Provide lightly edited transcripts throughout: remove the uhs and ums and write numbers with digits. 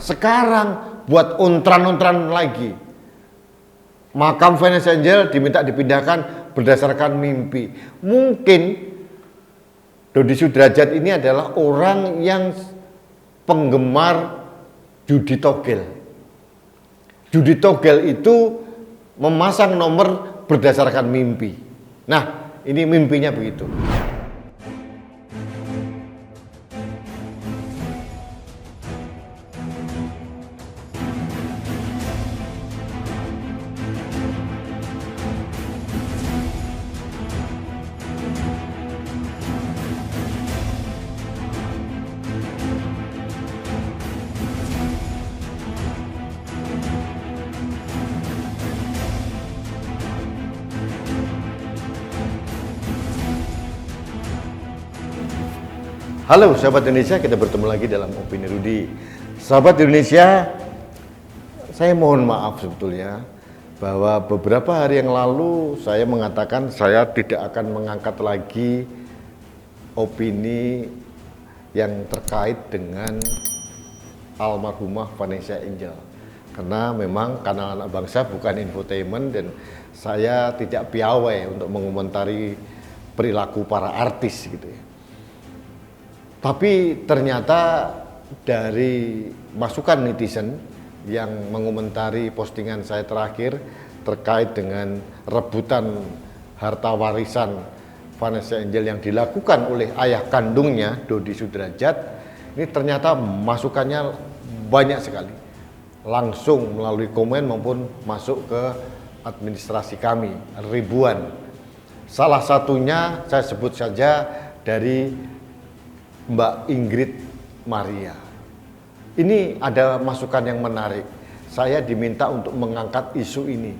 sekarang buat ontran-ontran lagi. Makam Vanessa Angel diminta dipindahkan berdasarkan mimpi. Mungkin Dodi Sudrajat ini adalah orang yang penggemar judi togel. Judi togel itu memasang nomor berdasarkan mimpi. Nah, ini mimpinya begitu. Halo sahabat Indonesia, kita bertemu lagi dalam Opini Rudy. Sahabat Indonesia, saya mohon maaf sebetulnya bahwa beberapa hari yang lalu saya mengatakan saya tidak akan mengangkat lagi opini yang terkait dengan almarhumah Vanessa Angel. Karena memang kanal Anak Bangsa bukan infotainment dan saya tidak piawai untuk mengomentari perilaku para artis gitu ya. Tapi ternyata dari masukan netizen yang mengomentari postingan saya terakhir terkait dengan rebutan harta warisan Vanessa Angel yang dilakukan oleh ayah kandungnya Dodi Sudrajat, ini ternyata masukannya banyak sekali. Langsung melalui komen maupun masuk ke administrasi kami, ribuan. Salah satunya saya sebut saja dari Mbak Ingrid Maria. Ini ada masukan yang menarik. Saya diminta untuk mengangkat isu ini.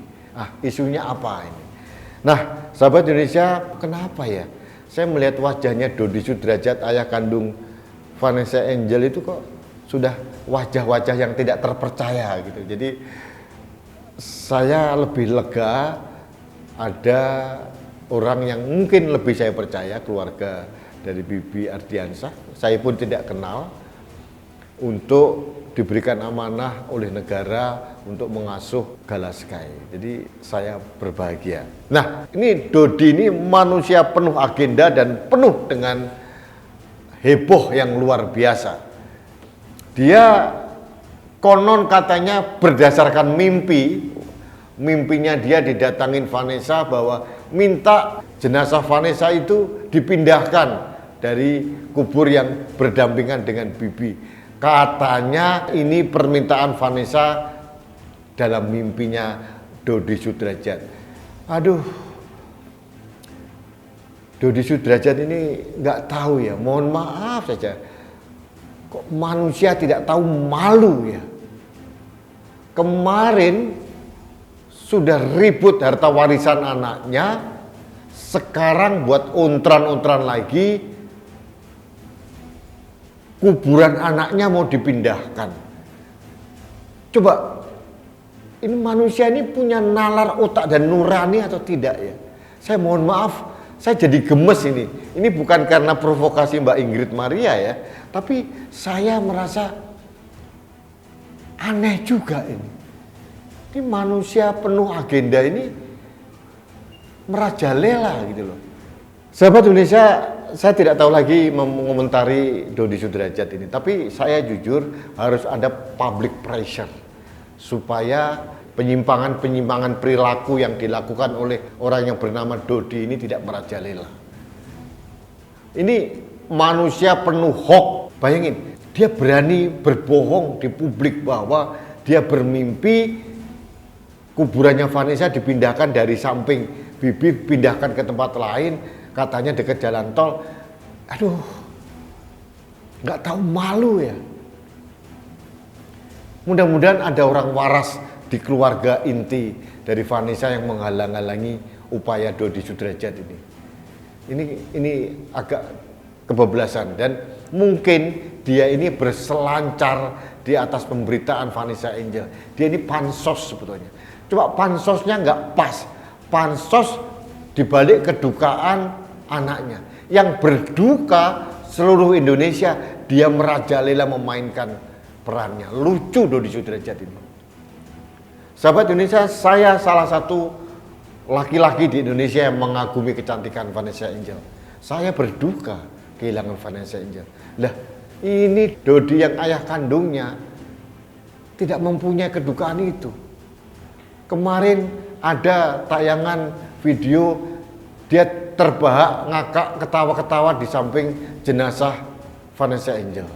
Isunya apa ini? Nah, sahabat Indonesia, kenapa ya? Saya melihat wajahnya Dodi Sudrajat, ayah kandung Vanessa Angel itu kok sudah wajah-wajah yang tidak terpercaya gitu. Jadi saya lebih lega ada orang yang mungkin lebih saya percaya, keluarga dari Bibi Ardiansyah, saya pun tidak kenal, untuk diberikan amanah oleh negara untuk mengasuh Galaskai. Jadi saya berbahagia. Nah, ini Dodi ini manusia penuh agenda dan penuh dengan heboh yang luar biasa. Dia konon katanya berdasarkan mimpinya dia didatangin Vanessa bahwa minta jenazah Vanessa itu dipindahkan dari kubur yang berdampingan dengan Bibi. Katanya ini permintaan Vanessa dalam mimpinya Dodi Sudrajat. Aduh, Dodi Sudrajat ini nggak tahu ya, mohon maaf saja. Kok manusia tidak tahu malu ya. Kemarin sudah ribut harta warisan anaknya, sekarang buat ontran-ontran lagi, kuburan anaknya mau dipindahkan. Coba, ini manusia ini punya nalar otak dan nurani atau tidak ya? Saya mohon maaf, saya jadi gemes ini. Ini bukan karena provokasi Mbak Ingrid Maria ya, tapi saya merasa aneh juga ini. Ini manusia penuh agenda ini merajalela gitu loh. Sahabat Indonesia, saya tidak tahu lagi mengomentari Dodi Sudrajat ini, tapi saya jujur harus ada public pressure supaya penyimpangan-penyimpangan perilaku yang dilakukan oleh orang yang bernama Dodi ini tidak merajalela. Ini manusia penuh hoax. Bayangin, dia berani berbohong di publik bahwa dia bermimpi kuburannya Vanessa dipindahkan dari samping Bibi, pindahkan ke tempat lain, katanya dekat jalan tol. Aduh, nggak tahu malu ya. Mudah-mudahan ada orang waras di keluarga inti dari Vanessa yang menghalang-halangi upaya Dodi Sudrajat ini. Ini agak kebablasan dan mungkin dia ini berselancar di atas pemberitaan Vanessa Angel. Dia ini pansos sebetulnya. Coba pansosnya nggak pas. Pansos dibalik kedukaan anaknya. Yang berduka seluruh Indonesia, dia merajalela memainkan perannya. Lucu Dodi Sudrajat ini. Sahabat Indonesia, saya salah satu laki-laki di Indonesia yang mengagumi kecantikan Vanessa Angel. Saya berduka kehilangan Vanessa Angel. Lah, ini Dodi yang ayah kandungnya tidak mempunyai kedukaan itu. Kemarin ada tayangan video dia terbahak, ngakak, ketawa-ketawa di samping jenazah Vanessa Angel.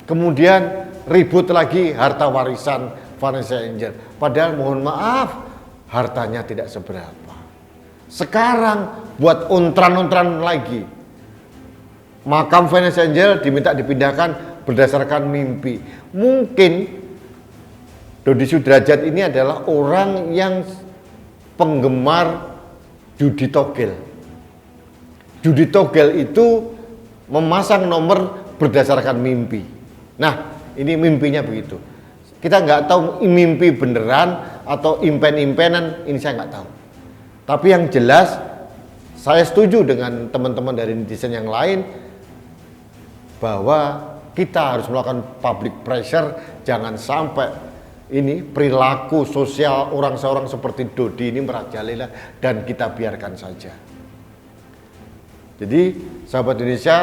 Kemudian ribut lagi harta warisan Vanessa Angel. Padahal mohon maaf, hartanya tidak seberapa. Sekarang buat untran-untran lagi. Makam Vanessa Angel diminta dipindahkan berdasarkan mimpi. Mungkin Dodi Sudrajat ini adalah orang yang penggemar judi togel. Judi togel itu memasang nomor berdasarkan mimpi. Nah, ini mimpinya begitu. Kita nggak tahu mimpi beneran atau impen-impenan, ini saya nggak tahu. Tapi yang jelas, saya setuju dengan teman-teman dari netizen yang lain bahwa kita harus melakukan public pressure, jangan sampai ini perilaku sosial orang-orang seperti Dodi ini merajalela dan kita biarkan saja. Jadi, sahabat Indonesia,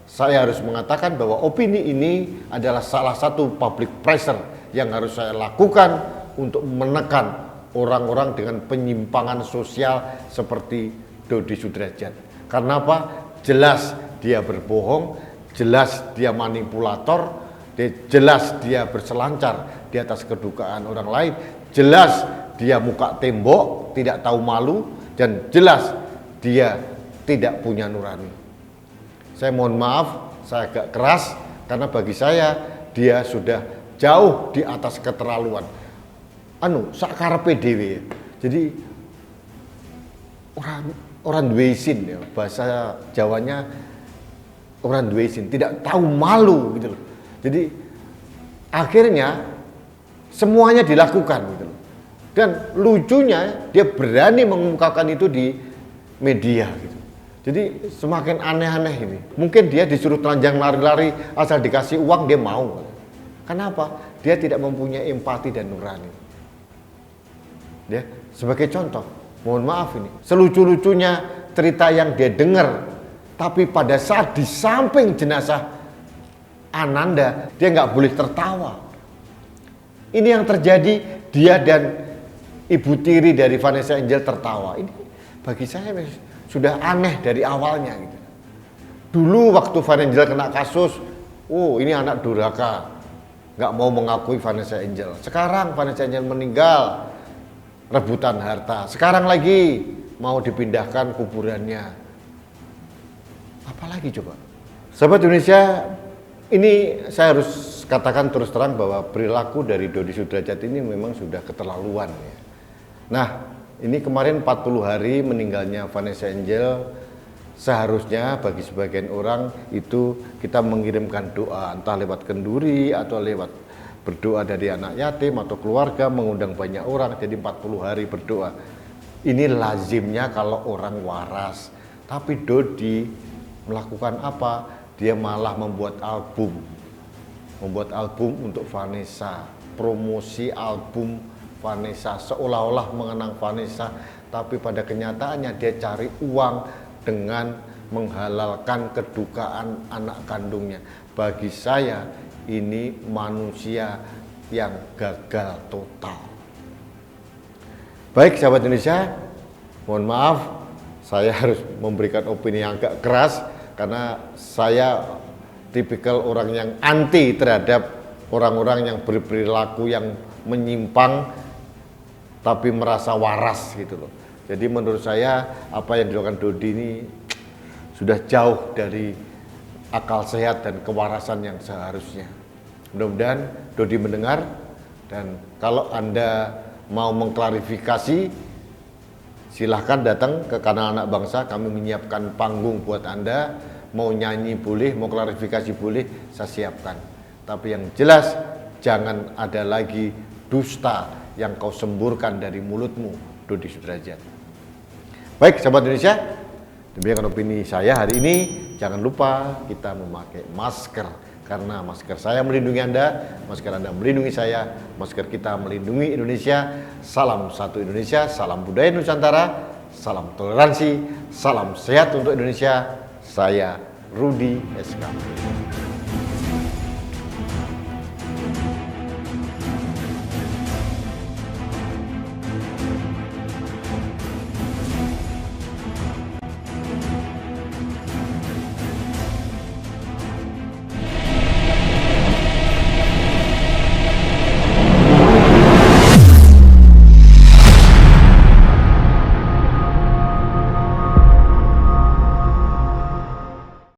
saya harus mengatakan bahwa opini ini adalah salah satu public pressure yang harus saya lakukan untuk menekan orang-orang dengan penyimpangan sosial seperti Dodi Sudrajat. Karena apa? Jelas dia berbohong, jelas dia manipulator, jelas dia berselancar di atas kedukaan orang lain, jelas dia muka tembok, tidak tahu malu, dan jelas dia tidak punya nurani. Saya mohon maaf, saya agak keras, karena bagi saya dia sudah jauh di atas keterlaluan. Sakarepe dhewe. Jadi orang duwe isin ya, bahasa Jawanya orang duwe isin, tidak tahu malu gitu loh. Jadi akhirnya semuanya dilakukan gitu loh. Dan lucunya dia berani mengungkapkan itu di media gitu. Jadi semakin aneh-aneh ini. Mungkin dia disuruh telanjang lari-lari asal dikasih uang dia mau. Kenapa? Dia tidak mempunyai empati dan nurani. Ya, sebagai contoh, mohon maaf ini, selucu-lucunya cerita yang dia dengar, tapi pada saat di samping jenazah Ananda, dia nggak boleh tertawa. Ini yang terjadi, dia dan ibu tiri dari Vanessa Angel tertawa. Ini bagi saya sudah aneh dari awalnya gitu. Dulu waktu Vanessa Angel kena kasus, ini anak durhaka, nggak mau mengakui Vanessa Angel. Sekarang Vanessa Angel meninggal, rebutan harta. Sekarang lagi mau dipindahkan kuburannya. Apalagi coba? Sahabat Indonesia, ini saya harus katakan terus terang bahwa perilaku dari Dodi Sudrajat ini memang sudah keterlaluan ya. Nah, ini kemarin 40 hari meninggalnya Vanessa Angel, seharusnya bagi sebagian orang itu kita mengirimkan doa, entah lewat kenduri atau lewat berdoa dari anak yatim atau keluarga, mengundang banyak orang, jadi 40 hari berdoa. Ini lazimnya kalau orang waras. Tapi Dodi melakukan apa? Dia malah membuat album untuk Vanessa, promosi album Vanessa, seolah-olah mengenang Vanessa, tapi pada kenyataannya dia cari uang dengan menghalalkan kedukaan anak kandungnya. Bagi saya ini manusia yang gagal total. Baik sahabat Indonesia, mohon maaf saya harus memberikan opini yang agak keras karena saya tipikal orang yang anti terhadap orang-orang yang berperilaku yang menyimpang tapi merasa waras gitu loh. Jadi menurut saya apa yang dilakukan Dodi ini sudah jauh dari akal sehat dan kewarasan yang seharusnya. Mudah-mudahan Dodi mendengar, dan kalau Anda mau mengklarifikasi, silahkan datang ke kanal Anak Bangsa, kami menyiapkan panggung buat Anda. Mau nyanyi boleh, mau klarifikasi boleh, saya siapkan. Tapi yang jelas, jangan ada lagi dusta yang kau semburkan dari mulutmu, Dodi Sudrajat. Baik, sahabat Indonesia, demikian opini saya hari ini. Jangan lupa kita memakai masker, Karena masker saya melindungi Anda, masker Anda melindungi saya, masker kita melindungi Indonesia. Salam satu Indonesia, salam budaya Nusantara, salam toleransi, salam sehat untuk Indonesia. Saya Rudi SK.